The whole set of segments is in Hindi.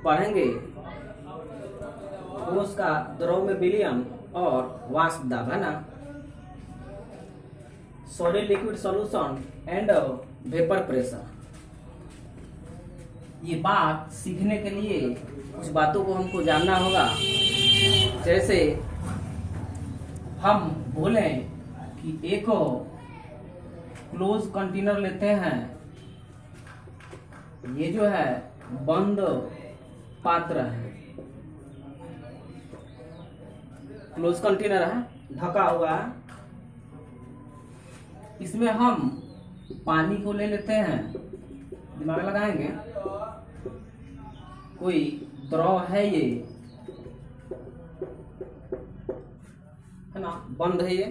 पढ़ेंगे ठोस का द्रव में विलयन और वाष्प दाब, है ना। Solid liquid solution and vapour pressure. ये बात सीखने के लिए कुछ बातों को हमको जानना होगा। जैसे हम बोले कि एक क्लोज कंटेनर लेते हैं, ये जो है बंद पात्र है, क्लोज कंटेनर है, ढका हुआ है। इसमें हम पानी को ले लेते हैं, दिमाग लगाएंगे, कोई द्रव है ये, है ना, बंद है ये।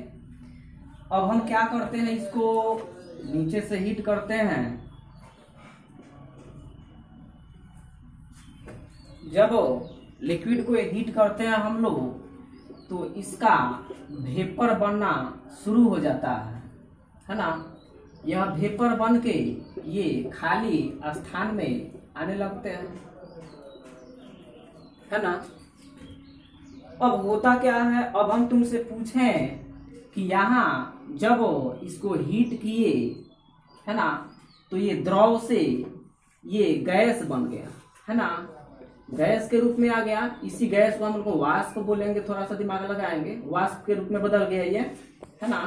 अब हम क्या करते हैं, इसको नीचे से हीट करते हैं। जब लिक्विड को हीट करते हैं हम लोग, तो इसका वेपर बनना शुरू हो जाता है ना। यह वेपर बन के ये खाली स्थान में आने लगते हैं, है ना। अब होता क्या है, अब हम तुमसे पूछें कि यहाँ जब इसको हीट किए, है ना, तो ये द्रव से ये गैस बन गया, है ना, गैस के रूप में आ गया। इसी गैस को हम लोग वाष्प बोलेंगे, थोड़ा सा दिमाग लगाएंगे, वाष्प के रूप में बदल गया ये, है ना।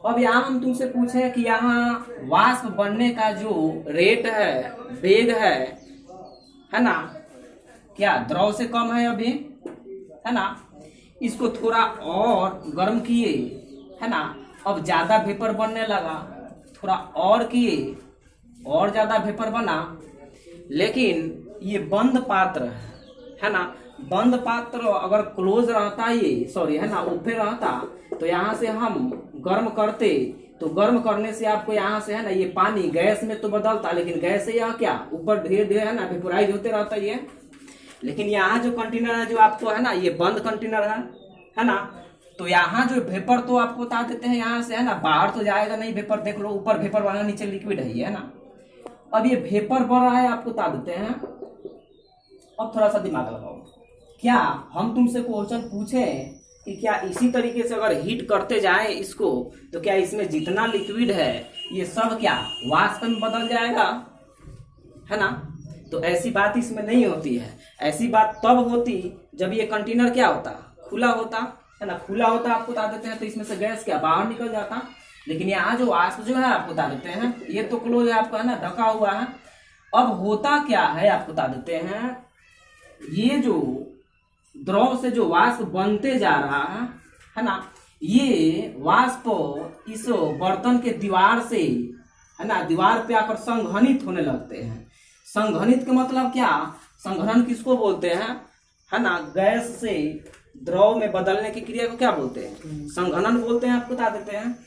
अब यहाँ हम तुमसे पूछे कि यहाँ वाष्प बनने का जो रेट है, वेग है ना, क्या द्रव से कम है अभी, है ना। इसको थोड़ा और गर्म किए, है ना, अब ज्यादा वेपर बनने लगा, थोड़ा और किए, और ज्यादा वेपर बना। लेकिन ये बंद पात्र है ना, बंद पात्र अगर क्लोज रहता, ये सॉरी, है ना, ओपन रहता, तो यहाँ से हम गर्म करते, तो गर्म करने से आपको यहाँ से, है ना, ये पानी गैस में तो बदलता, लेकिन गैस से यह क्या ऊपर धीरे धीरे, है ना, वेपोराइज होते रहता ये। लेकिन यहाँ जो कंटेनर है, जो आपको, है ना, ये बंद कंटेनर है ना, तो यहाँ जो वेपर तो आपको बता देते हैं, यहाँ से, है ना, बाहर तो जाएगा नहीं वेपर, देख लो ऊपर वेपर बना, नीचे लिक्विड है ये, है ना। अब ये वेपर बढ़ रहा है, आपको बता देते हैं। अब थोड़ा सा दिमाग लगाओ, क्या हम तुमसे क्वेश्चन पूछे कि क्या इसी तरीके से अगर हीट करते जाए इसको, तो क्या इसमें जितना लिक्विड है ये सब क्या वाष्प में बदल जाएगा, है ना। तो ऐसी बात इसमें नहीं होती है। ऐसी बात तब होती जब ये कंटेनर क्या होता, खुला होता, है ना, खुला होता आपको बता देते हैं, तो इसमें से गैस क्या बाहर निकल जाता। लेकिन यहाँ जो वाष्प जो है आपको बता देते हैं, ये तो क्लोज है आपका, है ना, ढका हुआ है। अब होता क्या है आपको बता देते हैं, ये जो द्रव से जो वाष्प बनते जा रहा है ना, ये वाष्प इस बर्तन के दीवार से, है ना, दीवार पे आकर संघनित होने लगते हैं। संघनित का मतलब क्या, संघनन किसको बोलते हैं, है ना, गैस से द्रव में बदलने की क्रिया को क्या बोलते हैं, संघनन बोलते हैं, आपको बता देते हैं।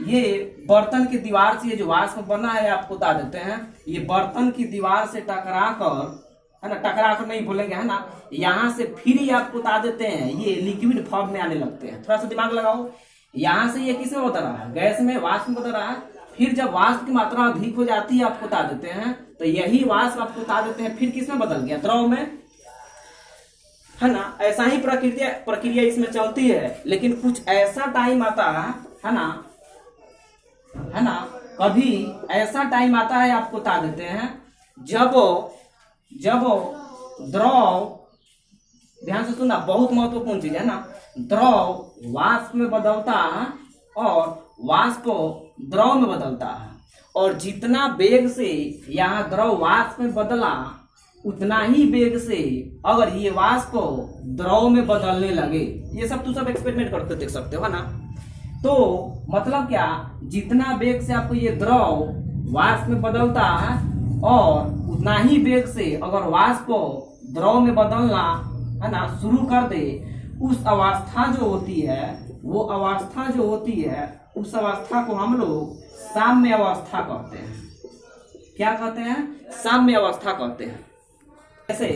ये बर्तन की दीवार से ये जो वाष्प बना है आपको बता देते हैं, ये बर्तन की दीवार से टकरा कर, है ना, टकरा कर नहीं बोलेंगे, है ना, यहाँ से फिर ही आपको बता देते हैं ये लिक्विड फॉर्म में आने लगते हैं। थोड़ा सा दिमाग लगाओ, यहाँ से ये किस में बदल रहा है, गैस में, वाष्प में बदल रहा है। फिर जब वाष्प की मात्रा अधिक हो जाती है आपको बता देते हैं, तो यही वाष्प आपको बता देते हैं फिर किस में बदल गया, द्रव में, है ना। ऐसा ही प्रक्रिया इसमें चलती है। लेकिन कुछ ऐसा टाइम आता है ना, है ना, कभी ऐसा टाइम आता है आपको बता देते हैं, जब द्रव, ध्यान से सुनना, बहुत महत्वपूर्ण चीज है ना, द्रव वाष्प में बदलता है और वाष्प द्रव में बदलता है। और जितना वेग से यहाँ द्रव वाष्प में बदला, उतना ही वेग से अगर ये वाष्प द्रव में बदलने लगे, ये सब तो सब एक्सपेरिमेंट करके देख सकते हो, है ना। तो मतलब क्या, जितना वेग से आपको ये द्रव वाष्प में बदलता है, और उतना ही वेग से अगर वाष्प द्रव में बदलना, है ना, शुरू कर दे, उस अवस्था जो होती है, वो अवस्था जो होती है, उस अवस्था को हम लोग साम्य अवस्था कहते हैं। क्या कहते हैं, साम्य अवस्था कहते हैं। जैसे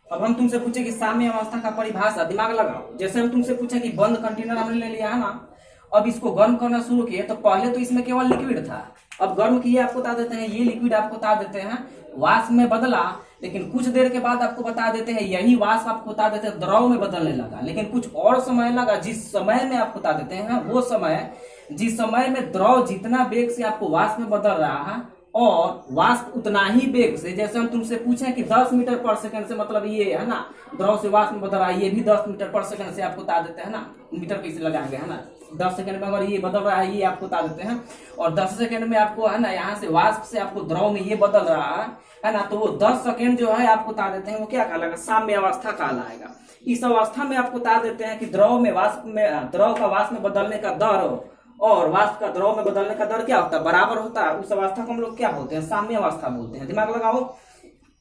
अब हम तुमसे पूछे कि साम्य अवस्था का परिभाषा, दिमाग लगाओ। जैसे हम तुमसे पूछे कि बंद कंटेनर हमने ले लिया, है ना, अब इसको गर्म करना शुरू किए, तो पहले तो इसमें केवल लिक्विड था, अब गर्म किए आपको बता देते हैं, ये लिक्विड आपको बता देते हैं वाष्प में बदला, लेकिन कुछ देर के बाद आपको बता देते हैं यही वाष्प आपको बता देते हैं द्रव में बदलने लगा, लेकिन कुछ और समय लगा। जिस समय में आपको बता देते हैं वो समय, जिस समय में द्रव जितना वेग से आपको वाष्प में बदल रहा है और वाष्प उतना ही वेग से, जैसे हम तुमसे पूछे कि 10 मीटर पर सेकंड से मतलब ये है ना द्रव से वाष्प में बदल रहा है, ये भी 10 मीटर पर सेकंड से आपको बता देते हैं ना, मीटर कैसे लगाएंगे है ना, 10 सेकंड में अगर ये बदल रहा है ये आपको बता देते हैं, और 10 सेकंड में आपको है ना यहाँ से वाष्प से आपको द्रव में ये बदल रहा है ना, तो वो 10 सेकंड जो है आपको बता देते हैं वो क्या कहलाएगा, साम्य अवस्था कहलाएगा। इस अवस्था में आपको बता देते हैं कि द्रव में वाष्प में, द्रव का वाष्प में बदलने का दर और वाष्प का द्रव में बदलने का दर क्या होता है, बराबर होता है। उस अवस्था को हम लोग क्या बोलते हैं, साम्य अवस्था बोलते हैं। दिमाग लगाओ,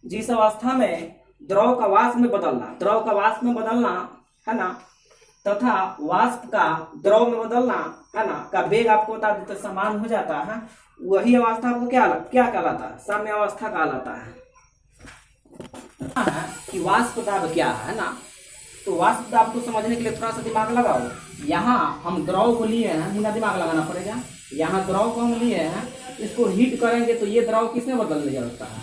जिस अवस्था में द्रव का वाष्प में बदलना, द्रव का वाष्प में बदलना है ना, तथा वाष्प का द्रव में बदलना है ना का वेग आपको बता देते समान हो जाता है, वही अवस्था को क्या कहलाता है, साम्य अवस्था कहलाता है। कि वाष्प दाब क्या है ना, तो वाष्प दाब को समझने के लिए थोड़ा सा दिमाग लगाओ। यहाँ हम द्रव को लिए हैं, बिना दिमाग लगाना पड़ेगा। यहाँ द्रव को हम लिए हैं, इसको हीट करेंगे तो ये द्रव किसमें बदलने लगता है,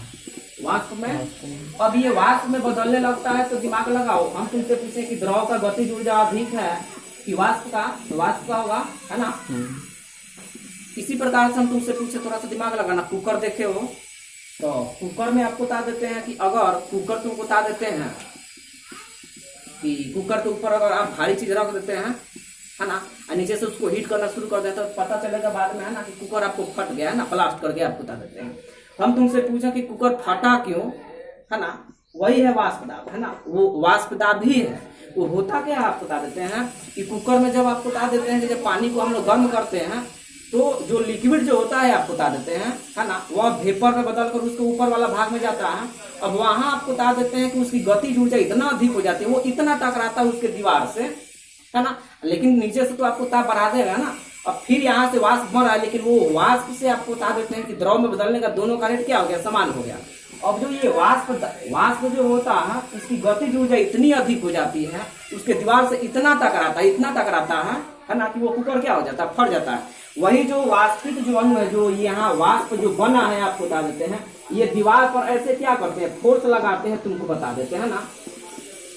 वाष्प में। अब ये वाष्प में बदलने लगता है तो दिमाग लगाओ, हम तुमसे पूछे कि द्रव का गतिज ऊर्जा अधिक है कि वाष्प का, तो वाष्प का होगा है ना। इसी प्रकार से हम तुमसे पूछे, थोड़ा सा दिमाग लगाना, कुकर देखे हो तो कुकर में आपको बता देते हैं कि अगर कुकर तुमको बता देते हैं कि कुकर के ऊपर अगर आप भारी चीज रख देते हैं है ना, और नीचे से उसको हीट करना शुरू कर देते हैं तो पता चलेगा बाद में है ना कि कुकर आपको फट गया है ना, ब्लास्ट करके आपको बता देते हैं। हम तुमसे पूछा कि कुकर फटा क्यों है ना, वही है वाष्प दाब है ना, वो वाष्प दाब ही है। वो होता क्या है आपको बता देते हैं कि कुकर में जब आपको बता देते हैं कि जब पानी को हम लोग गर्म करते हैं तो जो लिक्विड जो होता है आपको बता देते हैं है ना, वह वेपर में बदल कर उसके ऊपर वाला भाग में जाता है। अब वहां आपको बता देते हैं कि उसकी गतिज ऊर्जा इतना अधिक हो जाती है, वो इतना टकराता है उसके दीवार से है ना, लेकिन नीचे से तो आपको ताप बढ़ा देगा ना। अब फिर यहाँ से वाष्प बन रहा है, लेकिन वो वाष्प से आपको बता देते हैं कि द्रव में बदलने का दोनों का रेट क्या हो गया, समान हो गया। अब जो ये वाष्प जो होता है उसकी गतिज ऊर्जा इतनी अधिक हो जाती है, उसके दीवार से इतना टकराता है ना कि वो कुकर क्या हो जाता है, फट जाता है। वही जो वाष्पित जो अणु है, जो यहाँ वाष्प जो बना है आपको बता देते हैं, ये दीवार पर ऐसे क्या करते हैं, फोर्स लगाते हैं, तुमको बता देते हैं ना,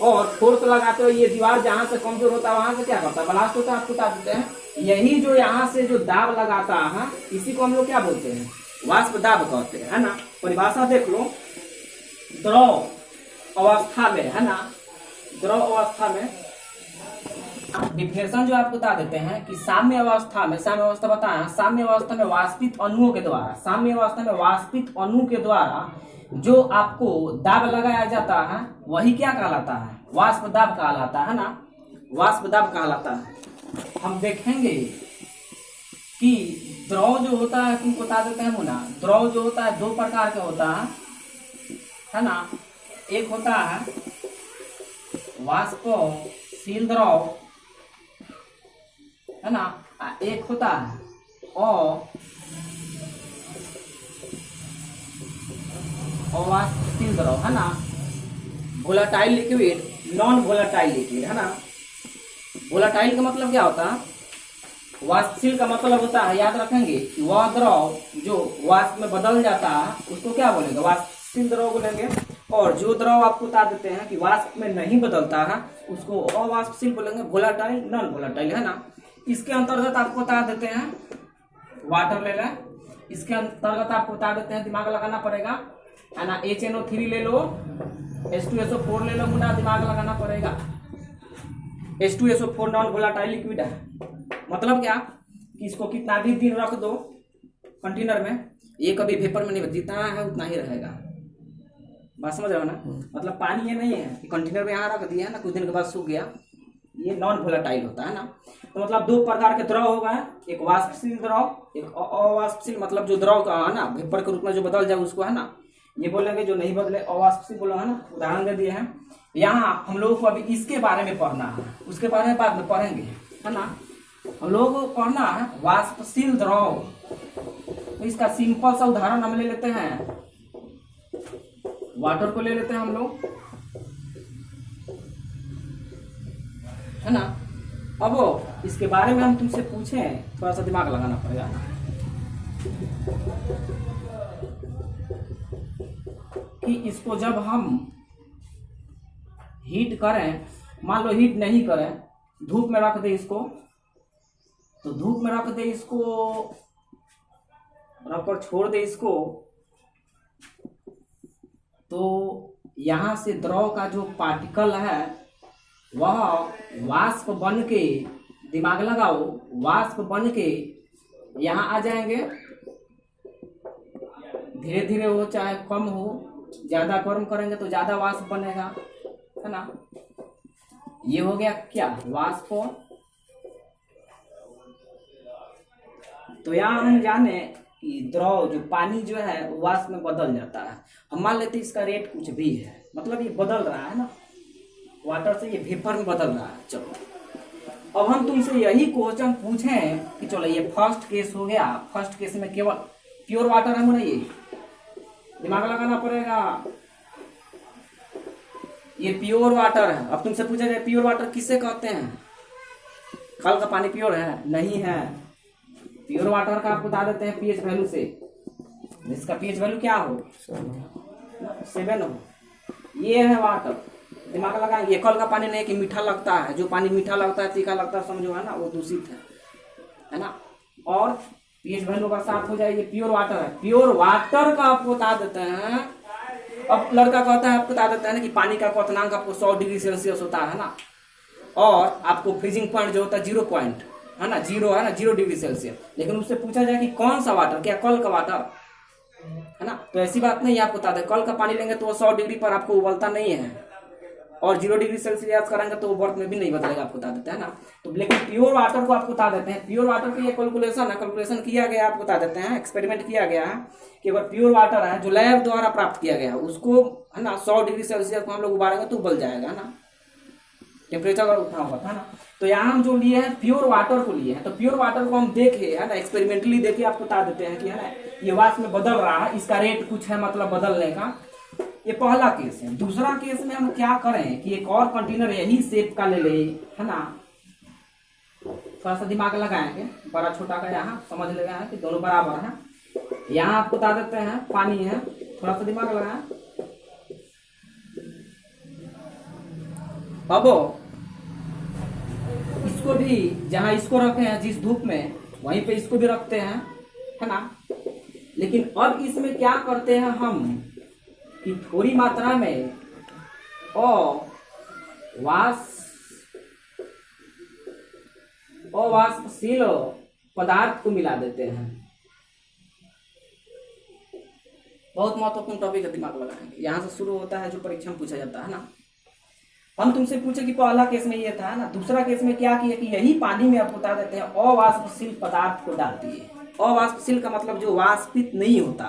और फोर्स लगाते हुए ये दीवार जहां से कमजोर होता है वहां से क्या करता है, ब्लास्ट होता है, आपको बता देते हैं। यही जो यहाँ से जो दाब लगाता है इसी को हम लोग क्या बोलते हैं, वाष्प दाब कहते हैं है ना। परिभाषा देख लो, द्रव अवस्था में है ना, द्रव अवस्था में डिफिनेशन जो आपको बता देते हैं कि साम्य अवस्था में, साम्य अवस्था बताया, साम्य अवस्था में वाष्पित अणुओं के द्वारा, साम्य अवस्था में वाष्पित अणु के द्वारा जो आपको दाब लगाया जाता है वही क्या कहलाता है, वाष्प दाब कहलाता है ना, वाष्प दाब कहलाता है। हम देखेंगे कि द्रव जो होता है, तुमको बता देते हैं मुन्ना, द्रव जो होता है दो प्रकार के होता है ना। एक होता है वाष्पशील द्रव है ना, एक होता है अवाष्पशील द्रव है ना, volatile liquid, non volatile liquid है ना। वोलेटाइल का मतलब क्या होता है, वाष्पशील का मतलब होता है, याद रखेंगे, वह द्रव जो वाष्प में बदल जाता है उसको क्या बोलेंगे, वाष्पशील द्रव बोलेंगे। और जो द्रव आपको बता देते हैं कि वाष्प में नहीं बदलता है उसको अवाष्पशील बोलेंगे, वोलेटाइल, नॉन वोलेटाइल है ना। इसके अंतर्गत आपको बता देते हैं वाटर ले लें, इसके अंतर्गत आपको बता देते हैं, दिमाग लगाना पड़ेगा है ना। HNO3 ले लो, H2SO4 ले लो मुन्ना, दिमाग लगाना पड़ेगा। H2SO4 नॉन वोलेटाइल लिक्विड है, मतलब क्या कि इसको कितना भी दिन रख दो कंटेनर में, ये कभी वेपर में नहीं, जितना है उतना ही रहेगा। बात समझ रहे हो ना, मतलब पानी ये नहीं है कि कंटेनर में यहाँ रख दिया है ना, कुछ दिन के बाद सूख गया, ये नॉन वोलेटाइल होता है ना। तो मतलब दो प्रकार के द्रव होगा, एक वाष्पशील द्रव, एक अवाष्पशील, मतलब जो द्रव का है ना वेपर के रूप में जो बदल जाए उसको है ना, ये बोलेंगे, जो नहीं बदले अवाष्पशील बोला है ना। उदाहरण दे दिए हैं। यहाँ हम लोगों को अभी इसके बारे में पढ़ना है, उसके बारे में बाद में पढ़ेंगे है ना। हम लोगों को पढ़ना है वाष्पशील द्रव, तो इसका सिंपल सा उदाहरण हम ले लेते हैं, वाटर को ले लेते हैं हम लोग है ना। अब इसके बारे में हम तुमसे पूछें, थोड़ा सा दिमाग लगाना पड़ेगा। कि इसको जब हम हीट करें, मान लो हीट नहीं करें, धूप में रख दे इसको, तो धूप में रख दे इसको, रखकर छोड़ दे इसको, तो यहां से द्रव का जो पार्टिकल है वह वाष्प बन के, दिमाग लगाओ, वाष्प बन के यहां आ जाएंगे। धीरे धीरे हो, चाहे कम हो, ज्यादा गर्म करेंगे तो ज्यादा वाष्प बनेगा, है ना। ये हो गया क्या, वाष्प। तो यहाँ हम जाने कि द्रव जो पानी जो है वो वाष्प में बदल जाता है। हम मान लेते हैं इसका रेट कुछ भी है, मतलब ये बदल रहा है ना, वाटर से ये वेपर में बदल रहा है। चलो अब हम तुमसे यही क्वेश्चन पूछें कि चलो ये फर्स्ट केस हो गया, फर्स्ट केस में केवल प्योर वाटर है ना, ये दिमाग लगाना पड़ेगा, ये प्योर वाटर है। अब तुमसे पूछा जाए प्योर वाटर किसे कहते हैं, कल का पानी प्योर है नहीं है। प्योर वाटर का आपको बता देते हैं पीएच वैल्यू से, इसका पीएच वैल्यू क्या हो, 7 हो। ये है वाटर, दिमाग लगाएंगे। ये कल का पानी नहीं कि मीठा लगता है, जो पानी मीठा लगता है, तीखा लगता है, समझो है ना, वो दूषित है ना। और पीएच वैल्यू अगर 7 हो जाए, ये प्योर वाटर है। प्योर वाटर का आपको बता देते हैं। अब लड़का कहता है, आपको बता देता है ना कि पानी का क्वथनांक आपको 100 डिग्री सेल्सियस होता है ना, और आपको फ्रीजिंग पॉइंट जो होता है 0 पॉइंट है ना, 0 है ना, 0 डिग्री सेल्सियस। लेकिन उससे पूछा जाए कि कौन सा वाटर, क्या कल का वाटर है ना, तो ऐसी बात नहीं, आपको बता दें कल का पानी लेंगे तो वो 100 डिग्री पर आपको उबलता नहीं है, और 0 डिग्री सेल्सियस करेंगे तो वो बर्फ में भी नहीं बदलेगा, आपको बता देते हैं ना। तो लेकिन प्योर वाटर को आपको बता देते हैं, प्योर वाटर का ये कैलकुलेशन है, कैलकुलेशन किया गया, आपको बता देते हैं, एक्सपेरिमेंट किया गया है कि अगर प्योर वाटर है जो लैब द्वारा प्राप्त किया गया है, उसको है ना 100 डिग्री सेल्सियस को हम लोग उबालेंगे तो उबल जाएगा ना, टेम्परेचर अगर उठा हुआ था ना। तो यहाँ हम जो लिए हैं प्योर वाटर को लिए हैं, तो प्योर वाटर को हम देखे है ना, एक्सपेरिमेंटली देखे, आपको बता देते हैं कि है ना ये वाष्प में बदल रहा है, इसका रेट कुछ है, मतलब बदलने का। ये पहला केस है। दूसरा केस में हम क्या करें कि एक और कंटेनर यही शेप का ले ले, है ना, थोड़ा सा दिमाग लगाएंगे, बड़ा छोटा का यहाँ समझ लेगा है कि दोनों बराबर है। यहाँ आपको बता देते हैं पानी है, थोड़ा सा दिमाग लगाए। अब इसको भी जहां इसको रखे हैं जिस धूप में, वहीं पे इसको भी रखते हैं, है ना। लेकिन अब इसमें क्या करते हैं हम कि थोड़ी मात्रा में अवाष्पशील पदार्थ को मिला देते हैं। बहुत महत्वपूर्ण टॉपिक है, दिमाग लगाएंगे। यहां से शुरू होता है जो परीक्षा में पूछा जाता है ना। हम तुमसे पूछे कि पहला केस में ये था ना, दूसरा केस में क्या किया कि यही पानी में आपको बता देते हैं अवाष्पशील पदार्थ को डाल दिए। अवाष्पशील का मतलब जो वाष्पित नहीं होता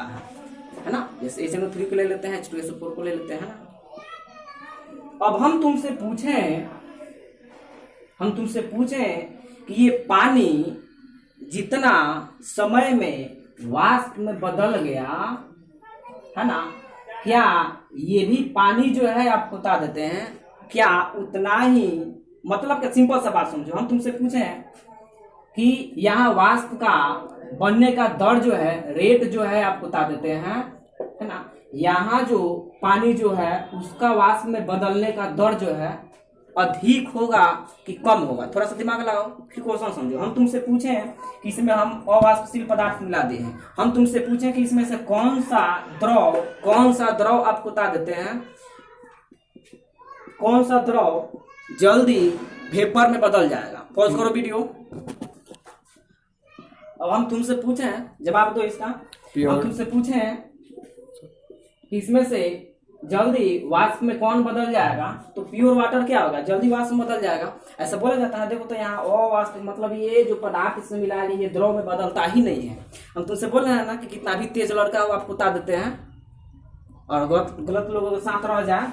है ना, जैसे HNO3 को ले लेते हैं, H2SO4 को ले लेते हैं ना। अब हम तुमसे पूछें कि ये पानी जितना समय में वाष्प में बदल गया है ना, क्या ये भी पानी जो है आपको बता देते हैं क्या उतना ही, मतलब क्या, सिंपल सा बात समझो। हम तुमसे पूछें कि यहाँ वाष्प का बनने का दर जो है, रेट जो है आपको बता देते हैं, है ना। यहाँ जो पानी जो है उसका वाष्प में बदलने का दर जो है अधिक होगा कि कम होगा, थोड़ा सा दिमाग लगाओ, फिर क्वेश्चन समझो। हम तुमसे पूछें कि इसमें हम अवाष्पशील पदार्थ मिला दिए हैं, हम तुमसे पूछें कि इसमें से कौन सा द्रव आपको बता देते हैं, कौन सा द्रव जल्दी वेपर में बदल जाएगा। पॉज करो वीडियो। अब हम तुमसे पूछें, जवाब दो इसका। हम तुमसे पूछें कि इसमें से जल्दी वाष्प में कौन बदल जाएगा, तो प्योर वाटर क्या होगा, जल्दी वाष्प में बदल जाएगा, ऐसा बोला जाता है। देखो तो यहाँ अवाष्प मतलब ये जो पदार्थ इसमें मिला है ये द्रव में बदलता ही नहीं है। हम तुमसे बोल रहे हैं ना कि कितना भी तेज लड़का हो आपको बता देते हैं, और गलत लोगों के साथ रह जाए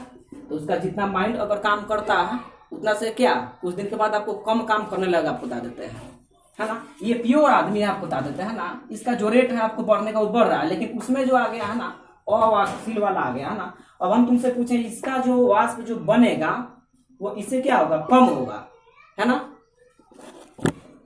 तो उसका जितना माइंड अगर काम करता है उतना से क्या कुछ दिन के बाद आपको कम काम करने लगा, आपको बता देते हैं, है ना। ये प्योर आदमी आपको बता देते हैं ना, इसका जो रेट है आपको बढ़ने का वो बढ़ रहा है, लेकिन उसमें जो आ गया है ना अवाष्पशील वाला आ गया है ना। अब हम तुमसे पूछे इसका जो वाष्प जो बनेगा वो इससे क्या होगा, कम होगा, है ना।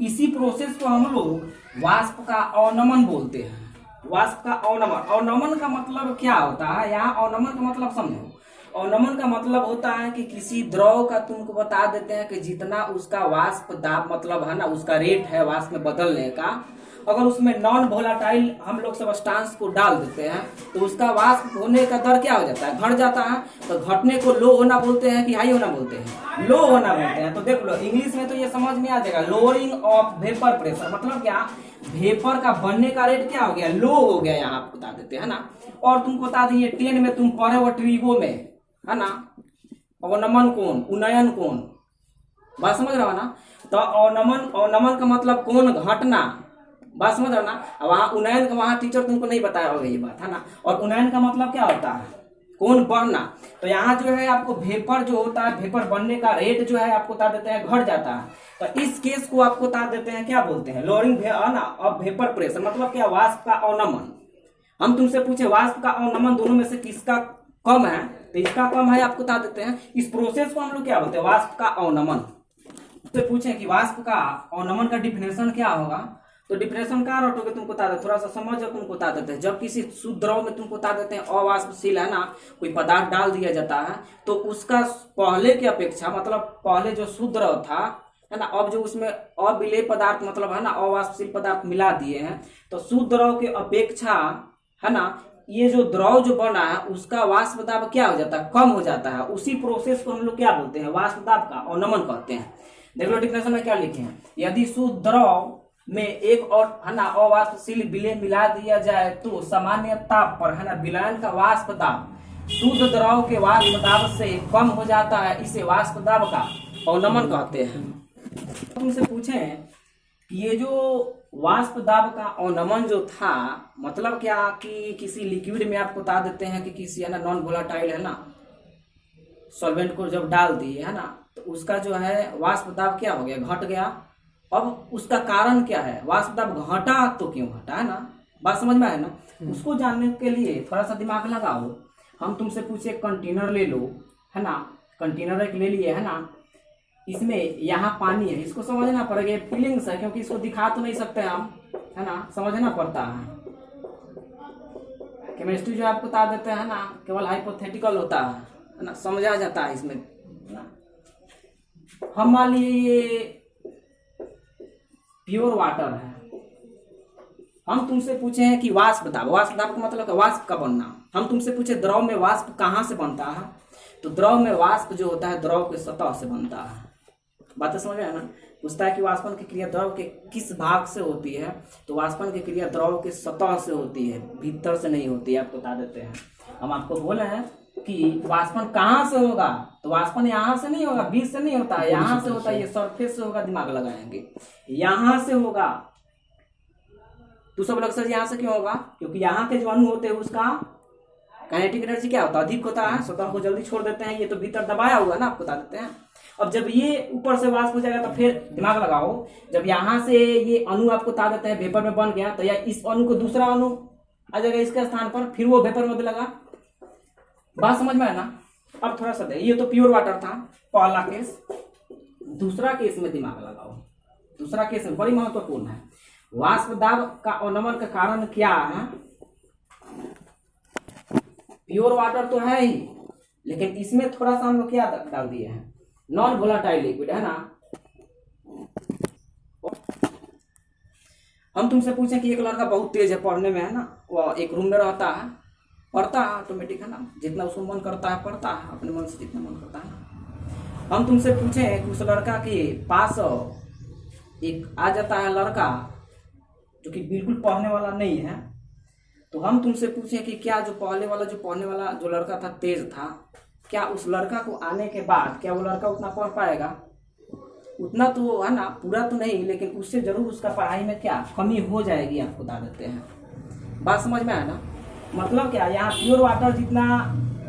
इसी प्रोसेस को हम लोग वाष्प का अवनमन बोलते हैं। वाष्प का अवनमन। अवनमन का मतलब क्या होता है, यहाँ अवनमन का मतलब समझो। अवनमन का मतलब होता है कि किसी द्रव का तुमको बता देते हैं कि जितना उसका वाष्प दाब मतलब है ना, उसका रेट है वाष्प में बदलने का, अगर उसमें नॉन वोलाटाइल हम लोग सब्सटेंस को डाल देते हैं तो उसका वाष्प होने का दर क्या हो जाता है, घट जाता है। तो घटने को लो होना बोलते हैं कि हाई होना बोलते हैं, लो होना बोलते हैं। तो देख लो इंग्लिश में तो ये समझ में आ जाएगा, लोअरिंग ऑफ वेपर प्रेशर मतलब क्या, वेपर का बनने का रेट क्या हो गया, लो हो गया, यहाँ आपको बता देते हैं ना। और तुमको बता दें 10 में तुम पढ़े हो ट्रिगो में है ना, अवनमन कोण, उन्नयन कोण, बात समझ रहा हो ना। तो अवनमन का मतलब कोण घटना, बात समझ रहा ना। वहां उन्नयन का वहां टीचर तुमको नहीं बताया होगा ये बात है ना। और उन्नयन का मतलब क्या होता है, कोण बढ़ना। तो यहाँ जो है आपको वेपर जो होता है, वेपर बनने का रेट जो है आपको बता देते हैं घट जाता है। तो इस केस को आपको बता देते हैं क्या बोलते हैं, लोअरिंग ना ऑफ वेपर प्रेशर मतलब क्या, वाष्प का अवनमन। हम तुमसे पूछे वाष्प का अवनमन दोनों में से किसका कम है, तो इसका कम है आपको बता देते हैं। इस प्रोसेस को हम लोग क्या बोलते हैं, वाष्प का अवनमन। तो पूछे कि वाष्प का अवनमन का डिफिनेशन क्या होगा, तो डिफिनेशन क्या रटोगे तुमको बता देते, थोड़ा सा समझ तुमको बता देते हैं। जब किसी शुद्ध द्रव में तुमको बता देते हैं अवाष्पशील है ना, कोई पदार्थ डाल दिया जाता है तो उसका पहले की अपेक्षा मतलब पहले जो शुद्ध द्रव था है ना, अब जो उसमें अविलेय पदार्थ मतलब है ना अवाष्पशील पदार्थ मिला दिए हैं, तो शुद्ध द्रव की अपेक्षा है ना ये जो द्रव जो बना है उसका वाष्प दाब क्या हो जाता है, कम हो जाता है। उसी प्रोसेस को हम लोग क्या बोलते हैं, वाष्प दाब का अवनमन कहते हैं। देख लो डिफिनेशन में क्या लिखे हैं, यदि शुद्ध द्रव में एक और है ना अवाष्पशील विलेय मिला दिया जाए तो सामान्य ताप पर है ना विलयन का वाष्प दाब शुद्ध द्रव के वाष्प दाब से कम हो जाता है, इसे वाष्प दाब का अवनमन कहते हैं। तुमसे पूछे कि ये जो वाष्प दाब का अवनमन जो था मतलब क्या, कि किसी लिक्विड में आपको बता देते हैं कि किसी है ना नॉन वोलाटाइल है ना सॉल्वेंट को जब डाल दिए है ना तो उसका जो है वाष्प दाब क्या हो गया, घट गया। अब उसका कारण क्या है, वाष्प दाब घटा तो क्यों घटा है ना, बात समझ में आए ना। उसको जानने के लिए थोड़ा सा दिमाग लगाओ। हम तुमसे पूछे कंटेनर ले लो है ना, कंटेनर एक ले लिए है ना, इसमें यहाँ पानी है, इसको समझना पड़ेगा, फीलिंग्स है क्योंकि इसको दिखा तो नहीं सकते हम है ना, समझना पड़ता है। केमिस्ट्री जो आपको बता देते हैं ना केवल हाइपोथेटिकल होता है ना, समझा जाता है इसमें ना। हम मान लीजिए ये प्योर वाटर है, हम तुमसे पूछे हैं कि वाष्प दाब, वाष्प दाब का मतलब है वाष्प का बनना। हम तुमसे पूछे द्रव में वाष्प कहाँ से बनता है, तो द्रव में वाष्प जो होता है द्रव के सतह से बनता है। बात समझ में है ना। पूछता है कि वाष्पन की क्रिया द्रव के किस भाग से होती है, तो वाष्पन की क्रिया द्रव के सतह से होती है, भीतर से नहीं होती है, आपको बता देते हैं। हम आपको बोले हैं कि वाष्पन कहाँ से होगा, तो वाष्पन यहाँ से नहीं होगा, बीच से नहीं होता है, यहाँ से होता है, ये सरफेस से होगा, दिमाग लगाएंगे, यहाँ से होगा। तो सब लोग सर यहाँ से क्यों होगा, क्योंकि यहाँ के जो अणु होते हैं उसका काइनेटिक एनर्जी क्या होता है, अधिक होता है, सतह को जल्दी छोड़ देते हैं, ये तो भीतर दबाया हुआ ना, आपको बता देते हैं। अब जब ये ऊपर से वाष्प हो जाएगा तो फिर दिमाग लगाओ, जब यहाँ से ये अणु आपको बता देते हैं वेपर में बन गया, तो या इस अणु को दूसरा अणु आ जाएगा इसके स्थान पर, फिर वो वेपर में बदलेगा। बात समझ में है ना। अब थोड़ा सा ये तो प्योर वाटर था पहला केस, दूसरा केस में दिमाग लगाओ। दूसरा केस में बड़ी महत्वपूर्ण है, वाष्प दाब का अवनमन का कारण क्या है। प्योर वाटर तो है ही, लेकिन इसमें थोड़ा सा हम लोग क्या डाल दिए हैं, नॉन वोलाटाइल लिक्विड है ना। हम तुमसे पूछें कि एक लड़का बहुत तेज है पढ़ने में है ना, वो एक रूम में रहता है, पढ़ता है ऑटोमेटिक है ना, जितना उसको मन करता है पढ़ता है, अपने मन से जितना मन करता है ना। हम तुमसे पूछें कि उस लड़का के पास एक आ जाता है लड़का जो कि बिल्कुल पढ़ने वाला नहीं है, तो हम तुमसे पूछें कि क्या जो पढ़ने वाला जो लड़का था तेज था, क्या उस लड़का को आने के बाद क्या वो लड़का उतना पढ़ पाएगा, उतना तो है ना, पूरा तो नहीं, लेकिन उससे जरूर उसका पढ़ाई में क्या कमी हो जाएगी, आपको बता देते हैं। बात समझ में आया ना। मतलब क्या, यहाँ प्योर वाटर जितना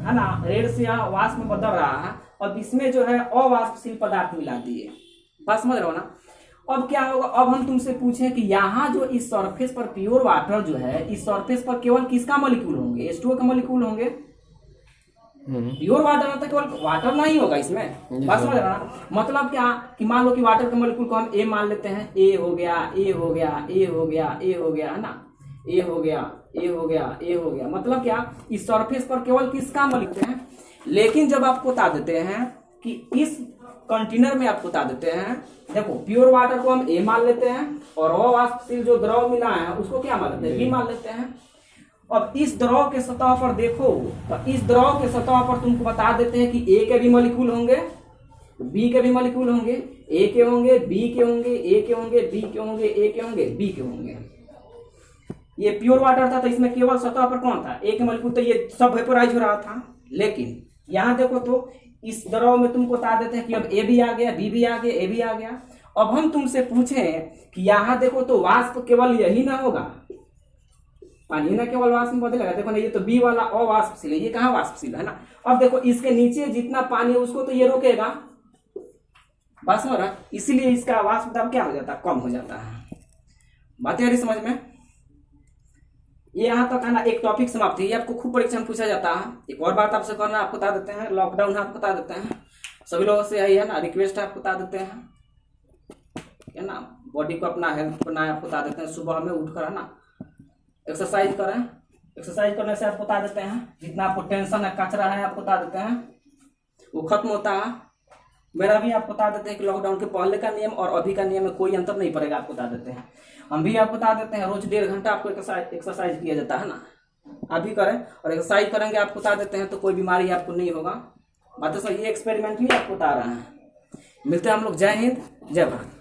है ना रेड से वाष्प में बदल रहा है, अब इसमें जो है अवाष्पशील पदार्थ मिला दिए। बात समझ रहे हो ना। अब क्या होगा, अब हम तुमसे पूछें कि यहाँ जो इस सरफेस पर प्योर वाटर जो है, इस सरफेस पर केवल किसका मॉलिक्यूल होंगे, H2O का मॉलिक्यूल होंगे। प्योर वाटर में तो केवल वाटर नहीं होगा इसमें। बात समझ रहा ना। मतलब क्या कि मान लो कि वाटर के मॉलिक्यूल को हम A मान लेते हैं, A हो गया, A हो गया, A हो गया, A हो गया है ना, A हो गया, ए हो गया, ए हो गया, मतलब क्या, इस सरफेस पर केवल किसका मल लिखते हैं। लेकिन जब आपको बता देते हैं कि इस कंटेनर में आपको बता देते हैं, देखो प्योर वाटर को हम ए मान लेते हैं और अवाष्पशील जो द्रव मिला है उसको क्या मान लेते हैं, बी मान लेते हैं। अब इस द्रव के सतह पर देखो, तो इस द्रव के सतह पर तुमको बता देते हैं कि ए के भी मॉलिक्यूल होंगे, बी के भी मॉलिक्यूल होंगे, ए के होंगे, बी के होंगे, ए के होंगे, बी के होंगे, ए के होंगे, बी के होंगे। ये प्योर वाटर था तो इसमें केवल सतह पर कौन था, ए के मॉलिक्यूल, तो ये सब वेपोराइज हो रहा था। लेकिन यहाँ देखो तो इस द्रव में तुमको बता देते हैं कि अब ए भी आ गया, बी भी आ गया, ए भी आ गया। अब हम तुमसे पूछें कि यहाँ देखो तो वाष्प केवल यही ना होगा, पानी ना केवल वाष्प में बदलेगा, देखो ना ये तो बी वाला अवाष्पशील है, ये कहाँ वाष्पशील है ना। अब देखो इसके नीचे जितना पानी है उसको तो ये रोकेगा, बस हो रहा, इसीलिए इसका वाष्प दाब क्या हो जाता है, कम हो जाता है। बात आ रही समझ में। ये यहाँ तक है ना, एक टॉपिक समाप्त है। ये आपको खूब परीक्षा में पूछा जाता है। एक और बात आपसे करना, आपको बता देते हैं, लॉकडाउन है आपको बता देते हैं, सभी लोगों से यही है ना, रिक्वेस्ट है आपको बता देते हैं, है ना, बॉडी को अपना हेल्थ बनाए आपको बता देते हैं। सुबह में उठकर है ना एक्सरसाइज करें, एक्सरसाइज करने से आपको बता देते हैं जितना आपको टेंशन है, कचरा है, आपको बता देते हैं वो खत्म होता है। मेरा भी आपको बता देते हैं कि लॉकडाउन के पहले का नियम और अभी का नियम में कोई अंतर नहीं पड़ेगा, आपको बता देते हैं। हम भी आपको बता देते हैं रोज 1.5 घंटा आपको एक्सरसाइज किया जाता है ना, अभी करें और एक्सरसाइज करेंगे आपको बता देते हैं तो कोई बीमारी आपको नहीं होगा। बात तो सही, ये एक्सपेरिमेंट ही आपको बता रहे हैं। मिलते हैं हम लोग। जय हिंद, जय भारत।